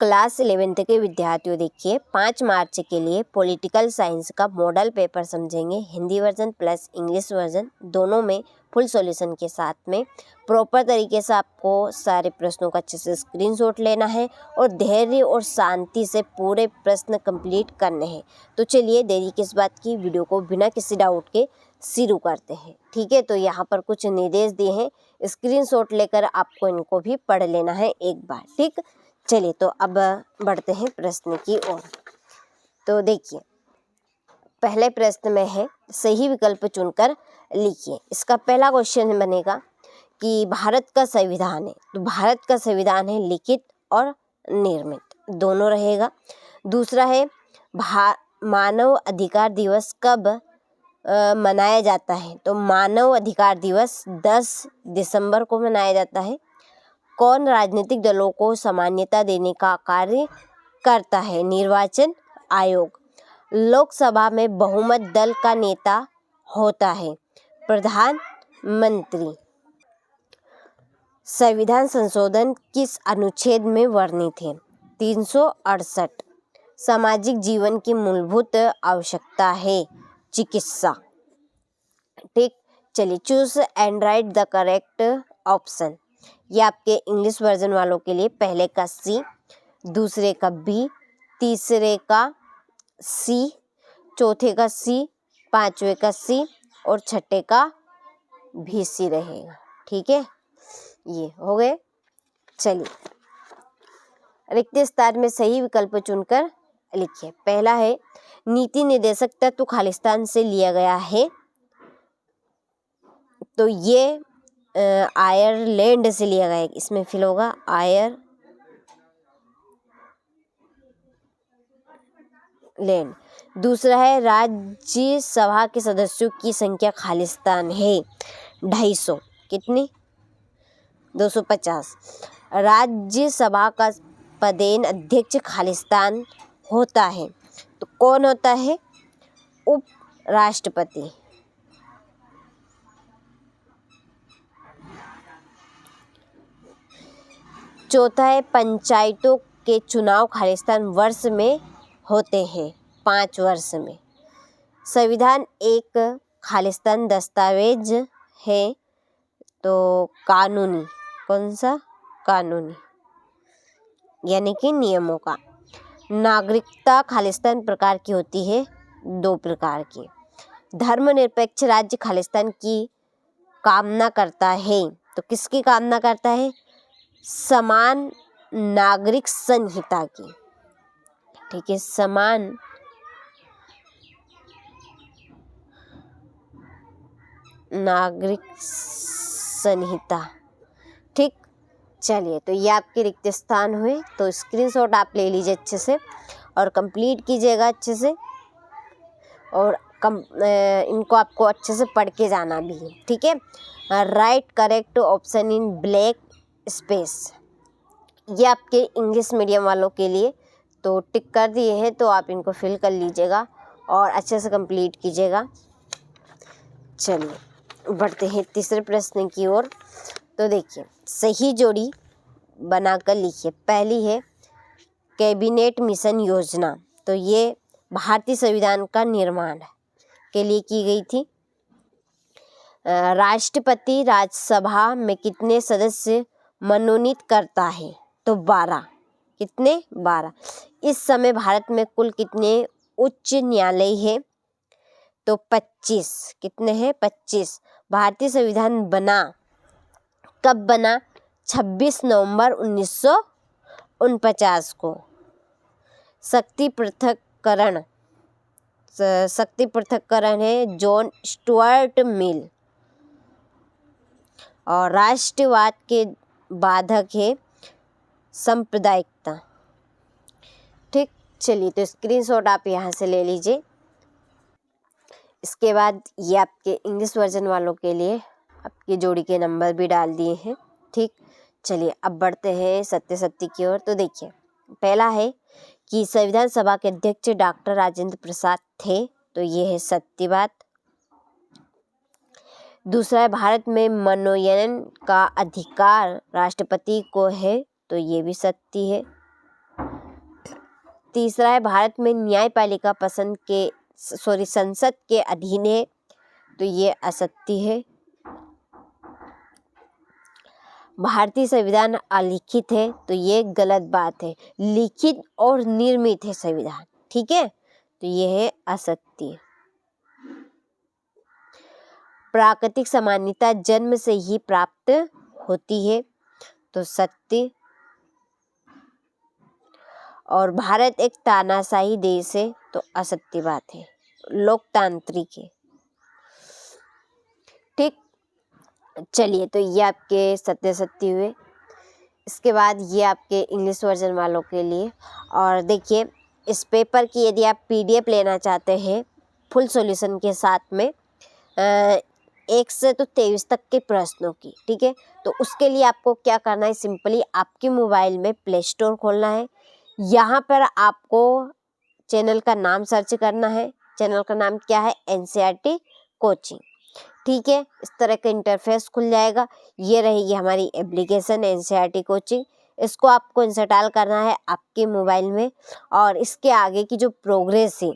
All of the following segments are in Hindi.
क्लास 11th के विद्यार्थियों देखिए 5 मार्च के लिए पॉलिटिकल साइंस का मॉडल पेपर समझेंगे। Hindi version plus English version दोनों में फुल सॉल्यूशन के साथ में प्रॉपर तरीके से आपको सारे प्रश्नों का अच्छे से स्क्रीनशॉट लेना है और धैर्य और शांति से पूरे प्रश्न कंप्लीट करने हैं। तो चलिए देरी किस बात की, वीडियो को बिना किसी डाउट के शुरू करते हैं। ठीक है, तो यहाँ पर कुछ निर्देश दिए हैं, स्क्रीनशॉट लेकर आपको इनको भी पढ़ लेना है एक बार। ठीक, चलिए तो अब बढ़ते हैं प्रश्न की ओर। तो देखिए पहले प्रश्न में है सही विकल्प चुनकर लिखिए। इसका पहला क्वेश्चन बनेगा कि भारत का संविधान है, तो भारत का संविधान है लिखित और निर्मित दोनों रहेगा। दूसरा है मानव अधिकार दिवस कब मनाया जाता है, तो मानव अधिकार दिवस 10 दिसंबर को मनाया जाता है। कौन राजनीतिक दलों को सामान्यता देने का कार्य करता है, निर्वाचन आयोग। लोकसभा में बहुमत दल का नेता होता है, प्रधानमंत्री। संविधान संशोधन किस अनुच्छेद में वर्णित है, 368। सामाजिक जीवन की मूलभूत आवश्यकता है चिकित्सा। ठीक, चलिए choose and right the correct option. ये आपके इंग्लिश वर्जन वालों के लिए पहले का सी, दूसरे का बी, तीसरे का सी, चौथे का सी, पांचवे का सी और छठे का भी सी रहेगा। ठीक है, ये हो गए। चलिए रिक्त स्थान में सही विकल्प चुनकर लिखिए। पहला है नीति निर्देशक तत्व खालिस्तान से लिया गया है, तो ये आयरलैंड से लिया गया है, इसमें फिल होगा आयरलैंड। दूसरा है राज्यसभा के सदस्यों की संख्या खालिस्तान है 250। कितनी, 250। राज्यसभा का पदेन अध्यक्ष खालिस्तान होता है, तो कौन होता है, उपराष्ट्रपति। चौथा है पंचायतों के चुनाव खालिस्तान वर्ष में होते हैं, 5 वर्ष में। संविधान एक खालिस्तान दस्तावेज है, तो कानूनी, कौन सा, कानूनी यानी कि नियमों का। नागरिकता खालिस्तान प्रकार की होती है, 2 प्रकार की। धर्मनिरपेक्ष राज्य खालिस्तान की कामना करता है, तो किसकी कामना करता है, समान नागरिक संहिता की। ठीक है, समान नागरिक संहिता। ठीक, चलिए तो ये आपके रिक्त स्थान हुए, तो स्क्रीनशॉट आप ले लीजिए अच्छे से और कंप्लीट कीजिएगा अच्छे से, और इनको आपको अच्छे से पढ़ के जाना भी है। ठीक है, right correct option in black space. ये आपके इंग्लिश मीडियम वालों के लिए तो टिक कर दिए हैं, तो आप इनको फिल कर लीजिएगा और अच्छे से कंप्लीट कीजिएगा। चलिए बढ़ते हैं तीसरे प्रश्न की ओर। तो देखिए सही जोड़ी बनाकर लिखिए। पहली है कैबिनेट मिशन योजना, तो ये भारतीय संविधान का निर्माण के लिए की गई थी। राष्ट्रपति राज्यसभा में कितने सदस्य मनोनीत करता है, तो 12। कितने, 12। इस समय भारत में कुल कितने उच्च न्यायालय है, तो 25। कितने हैं, 25। भारतीय संविधान बना कब बना, 26 नवंबर 1949 को। शक्ति पृथक्करण है जॉन स्टुअर्ट मिल। और राष्ट्रवाद के बाधक है सांप्रदायिकता। ठीक, चलिए तो स्क्रीनशॉट आप यहाँ से ले लीजिए। इसके बाद ये आपके इंग्लिश वर्जन वालों के लिए आपकी जोड़ी के नंबर भी डाल दिए हैं। ठीक, चलिए अब बढ़ते हैं सत्य की ओर। तो देखिए पहला है कि संविधान सभा के अध्यक्ष डॉक्टर राजेंद्र प्रसाद थे, तो ये है सत्य बात। दूसरा है भारत में मनोनयन का अधिकार राष्ट्रपति को है, तो ये भी सत्य है। तीसरा है भारत में न्यायपालिका संसद के अधीन है, तो ये असत्य है। भारतीय संविधान अलिखित है, तो ये गलत बात है। लिखित और निर्मित है संविधान, ठीक है, तो ये है असत्य। प्राकृतिक समानता जन्म से ही प्राप्त होती है, तो सत्य। और भारत एक तानाशाही देश है, तो असत्य बात है, लोकतांत्रिक है, ठीक। चलिए, तो ये आपके सत्य हुए। इसके बाद ये आपके इंग्लिश वर्जन वालों के लिए। और देखिए, इस पेपर की यदि आप PDF लेना चाहते हैं फुल सॉल्यूशन के साथ में 1 से तो 23 तक के प्रश्नों की, ठीक है, तो उसके लिए आपको क्या करना है, सिंपली आपके मोबाइल में प्ले स्टोर खोलना है। यहाँ पर आपको चैनल का नाम सर्च करना है। चैनल का नाम क्या है, NCERT कोचिंग, ठीक है। इस तरह का इंटरफेस खुल जाएगा। ये रहेगी हमारी एप्लीकेशन NCERT कोचिंग। इसको आपको इंस्टॉल करना है आपके मोबाइल में। और इसके आगे की जो प्रोग्रेस है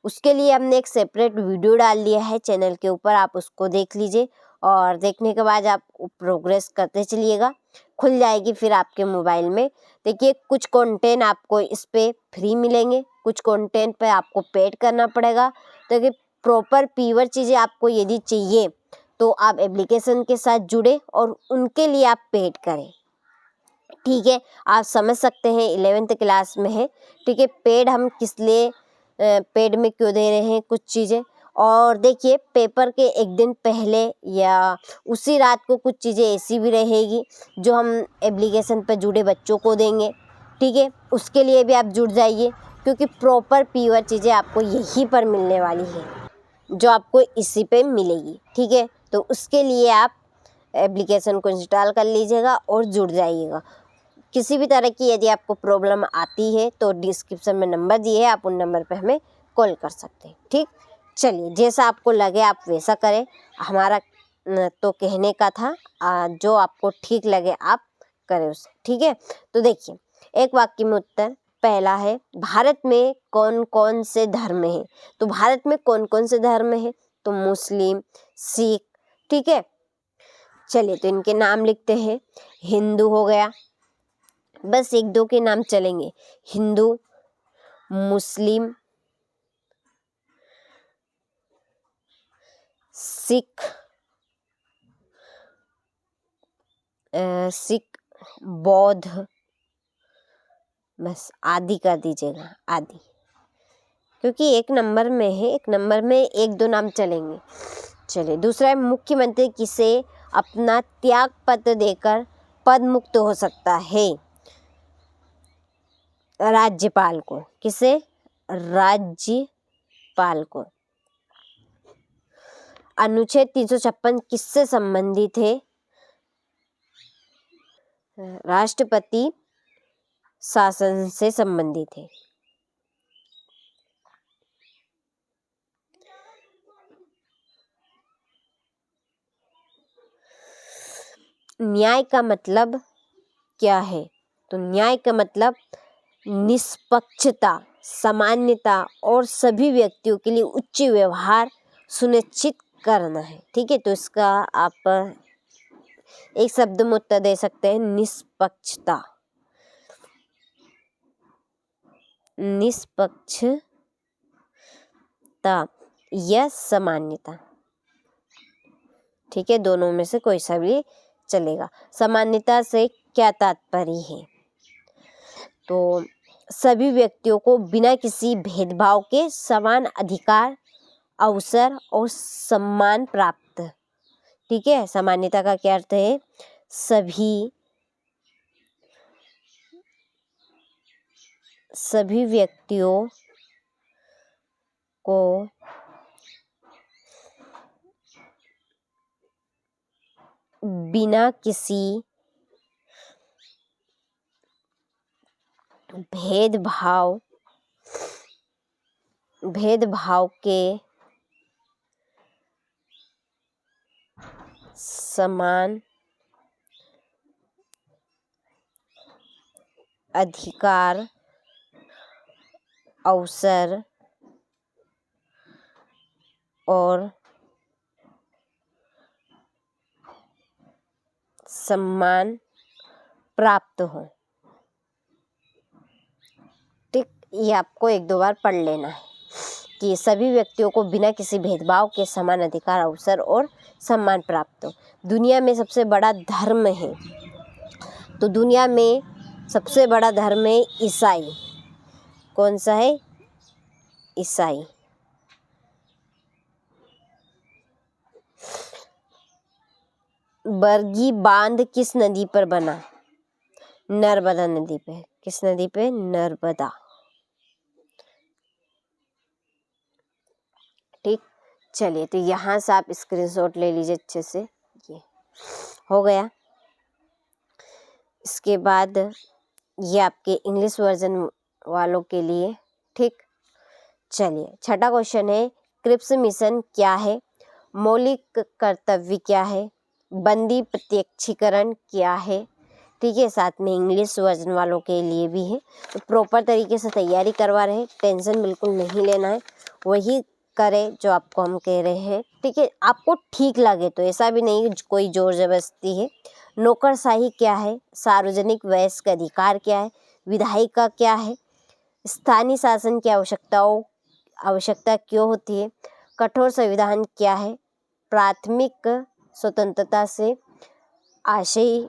उसके लिए हमने एक सेपरेट वीडियो डाल दिया है चैनल के ऊपर, आप उसको देख लीजिए। और देखने के बाद आप प्रोग्रेस करते चलिएगा, खुल जाएगी फिर आपके मोबाइल में। देखिए, कुछ कंटेंट आपको इस पे फ्री मिलेंगे, कुछ कंटेंट पे आपको पेड करना पड़ेगा। तो कि प्रॉपर प्योर चीज़ें आपको यदि चाहिए तो आप एप्लीकेशन के साथ जुड़े और उनके लिए आप पेड करें, ठीक है। आप समझ सकते हैं 11th क्लास में है, ठीक है, पेड हम किस लिए पेड में क्यों दे रहे हैं कुछ चीज़ें। और देखिए, पेपर के एक दिन पहले या उसी रात को कुछ चीज़ें ऐसी भी रहेगी जो हम एप्लीकेशन पर जुड़े बच्चों को देंगे, ठीक है। उसके लिए भी आप जुड़ जाइए, क्योंकि प्रॉपर प्योर चीज़ें आपको यहीं पर मिलने वाली है, जो आपको इसी पे मिलेगी, ठीक है। तो उसके लिए आप एप्लीकेशन को इंस्टॉल कर लीजिएगा और जुड़ जाइएगा। किसी भी तरह की यदि आपको प्रॉब्लम आती है तो डिस्क्रिप्शन में नंबर दिए है, आप उन नंबर पर हमें कॉल कर सकते हैं, ठीक। चलिए, जैसा आपको लगे आप वैसा करें। हमारा तो कहने का था, जो आपको ठीक लगे आप करें उसे, ठीक है। तो देखिए, एक वाक्य में उत्तर पहला है, भारत में कौन कौन से धर्म हैं। तो भारत में कौन कौन से धर्म हैं, तो मुस्लिम, सिख, ठीक है। चलिए, तो इनके नाम लिखते हैं। हिंदू हो गया, बस 1-2 के नाम चलेंगे, हिंदू, मुस्लिम, सिख, बौद्ध, बस आदि कर दीजिएगा, आदि, क्योंकि एक नंबर में है, एक नंबर में 1-2 नाम चलेंगे। चलिए, दूसरा है, मुख्यमंत्री किसे अपना त्याग पत्र देकर पद मुक्त हो सकता है। राज्यपाल को, किसे, राज्यपाल को। अनुच्छेद 356 किससे संबंधित है, राष्ट्रपति शासन से संबंधित है। न्याय का मतलब क्या है, तो न्याय का मतलब निष्पक्षता, सामान्यता और सभी व्यक्तियों के लिए उच्च व्यवहार सुनिश्चित करना है, ठीक है। तो इसका आप एक शब्द में उत्तर दे सकते हैं, निष्पक्षता, निष्पक्षता या सामान्यता, ठीक है, दोनों में से कोई सा भी चलेगा। सामान्यता से क्या तात्पर्य है, तो सभी व्यक्तियों को बिना किसी भेदभाव के समान अधिकार, अवसर और सम्मान प्राप्त, ठीक है। सामान्यता का क्या अर्थ है, सभी व्यक्तियों को बिना किसी भेदभाव के समान अधिकार, अवसर और सम्मान प्राप्त हो। ठीक, ये आपको 1-2 बार पढ़ लेना है कि सभी व्यक्तियों को बिना किसी भेदभाव के समान अधिकार, अवसर और सम्मान प्राप्त हो। दुनिया में सबसे बड़ा धर्म है, तो दुनिया में सबसे बड़ा धर्म है ईसाई। कौन सा है? ईसाई। बरगी बांध किस नदी पर बना? नर्मदा नदी पे। किस नदी पे? नर्मदा। ठीक, चलिए तो यहाँ से आप स्क्रीनशॉट ले लीजिए अच्छे से। ये हो गया। इसके बाद ये आपके इंग्लिश वर्जन वालों के लिए। ठीक, चलिए छठा क्वेश्चन है, क्रिप्स मिशन क्या है? मौलिक कर्तव्य क्या है? बंदी प्रत्यक्षीकरण क्या है? ठीक है, साथ में इंग्लिश वर्जन वालों के लिए भी है। तो प्रॉपर तरीके से तैयारी करवा रहे हैं, टेंशन बिल्कुल नहीं लेना है, वही करें जो आपको हम कह रहे हैं। ठीक है, आपको ठीक लगे तो, ऐसा भी नहीं कोई जोर जबरदस्ती है। नौकरशाही क्या है? सार्वजनिक वयस्क अधिकार क्या है? विधायिका क्या है? स्थानीय शासन की आवश्यकता क्यों होती है? कठोर संविधान क्या है? प्राथमिक स्वतंत्रता से आशय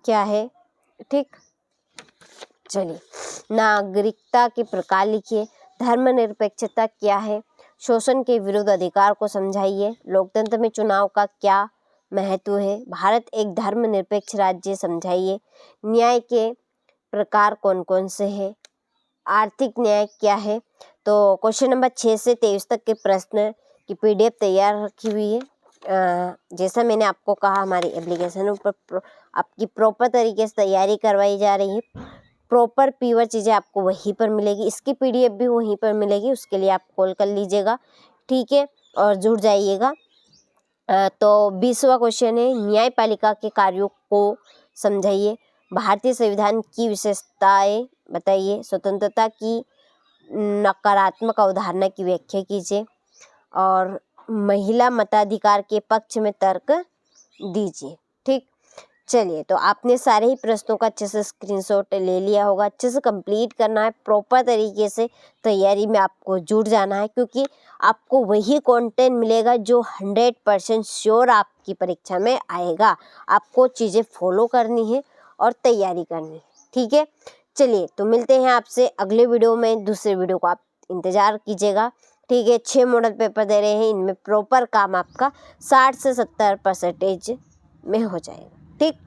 क्या है? ठीक, चलिए नागरिकता के प्रकार लिखिए। धर्मनिरपेक्षता क्या है? शोषण के विरुद्ध अधिकार को समझाइए। लोकतंत्र में चुनाव का क्या महत्व है? भारत एक धर्मनिरपेक्ष राज्य समझाइए। न्याय के प्रकार कौन कौन से हैं? आर्थिक न्याय क्या है? तो क्वेश्चन नंबर 6 से 23 तक के प्रश्न की PDF तैयार रखी हुई है। जैसा मैंने आपको कहा, हमारी एप्लीकेशन पर आपकी प्रॉपर तरीके से तैयारी करवाई जा रही है। प्रॉपर प्योर चीज़ें आपको वहीं पर मिलेगी, इसकी PDF भी वहीं पर मिलेगी। उसके लिए आप कॉल कर लीजिएगा, ठीक है, और जुड़ जाइएगा। तो 20वां क्वेश्चन है, न्यायपालिका के कार्यों को समझाइए। भारतीय संविधान की विशेषताएं बताइए। स्वतंत्रता की नकारात्मक अवधारणा की व्याख्या कीजिए और महिला मताधिकार के पक्ष में तर्क दीजिए। ठीक, चलिए तो आपने सारे ही प्रश्नों का अच्छे से स्क्रीनशॉट ले लिया होगा। अच्छे से कंप्लीट करना है, प्रॉपर तरीके से तैयारी में आपको जुट जाना है, क्योंकि आपको वही कंटेंट मिलेगा जो 100% श्योर आपकी परीक्षा में आएगा। आपको चीज़ें फॉलो करनी है और तैयारी करनी है। ठीक है, चलिए तो मिलते हैं आपसे अगले वीडियो में। दूसरे वीडियो को आप इंतज़ार कीजिएगा। ठीक है, 6 मॉडल पेपर दे रहे हैं, इनमें प्रॉपर काम आपका 60 से 70% में हो जाएगा। ठीक।